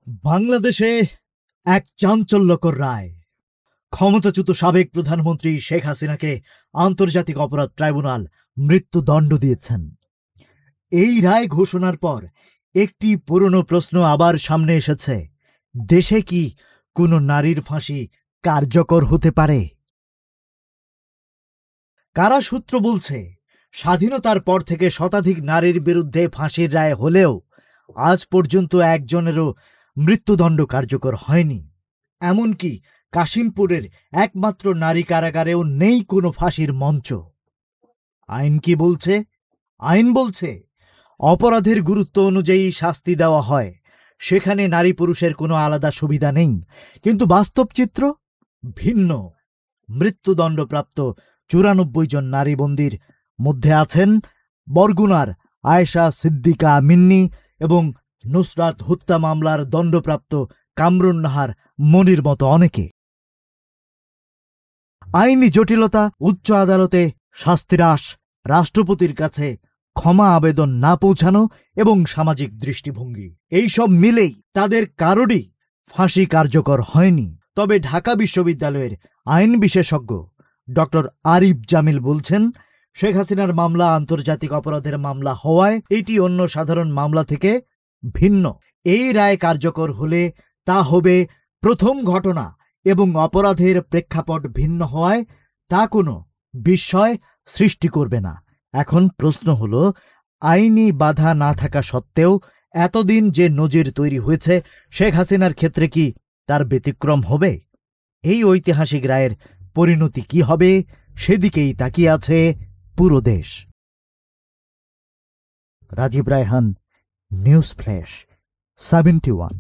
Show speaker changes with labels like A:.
A: বাংলাদেশে এক চাঞ্চল্যকর রায়। ক্ষমতাচ্যুত সাবেক প্রধানমন্ত্রী শেখ হাসিনাকে আন্তর্জাতিক অপরাধ ট্রাইব্যুনাল মৃত্যুদণ্ড দিয়েছেন। এই রায় ঘোষণার পর একটি পুরনো প্রশ্ন আবার সামনে এসেছে, দেশে কি কোনো নারীর ফাঁসি কার্যকর হতে পারে? কারাসূত্র বলছে, স্বাধীনতার পর থেকে শতাধিক নারীর বিরুদ্ধে ফাঁসির রায় হলেও আজ পর্যন্ত একজনেরও মৃত্যুদণ্ড কার্যকর হয়নি। এমনকি কাশিমপুরের একমাত্র নারী কারাগারেও নেই কোনো ফাঁসির মঞ্চ। আইন কি বলছে? আইন বলছে অপরাধের গুরুত্ব অনুযায়ী শাস্তি দেওয়া হয়, সেখানে নারী পুরুষের কোনো আলাদা সুবিধা নেই। কিন্তু বাস্তব চিত্র ভিন্ন। মৃত্যুদণ্ডপ্রাপ্ত ৯৪ জন নারী বন্দীর মধ্যে আছেন বরগুনার আয়েশা সিদ্দিকা মিন্নি এবং নুসরাত হত্যা মামলার দণ্ডপ্রাপ্ত কামরুন নাহার মনির মতো অনেকে। আইনি জটিলতা, উচ্চ আদালতে শাস্তিহ্রাস, রাষ্ট্রপতির কাছে ক্ষমা আবেদন না পৌঁছানো এবং সামাজিক দৃষ্টিভঙ্গি, এইসব মিলেই তাদের কারোরই ফাঁসি কার্যকর হয়নি। তবে ঢাকা বিশ্ববিদ্যালয়ের আইন বিশেষজ্ঞ ডক্টর আরিফ জামিল বলছেন, শেখ হাসিনার মামলা আন্তর্জাতিক অপরাধের মামলা হওয়ায় এটি অন্য সাধারণ মামলা থেকে ভিন্ন। এই রায় কার্যকর হলে তা হবে প্রথম ঘটনা এবং অপরাধের প্রেক্ষাপট ভিন্ন হওয়ায় তা কোনো বিস্ময় সৃষ্টি করবে না। এখন প্রশ্ন হল, আইনি বাধা না থাকা সত্ত্বেও এতদিন যে নজির তৈরি হয়েছে, শেখ হাসিনার ক্ষেত্রে কি তার ব্যতিক্রম হবে? এই ঐতিহাসিক রায়ের পরিণতি কি হবে, সেদিকেই তাকিয়ে আছে পুরো দেশ। Rajib Raihan, news flash 71।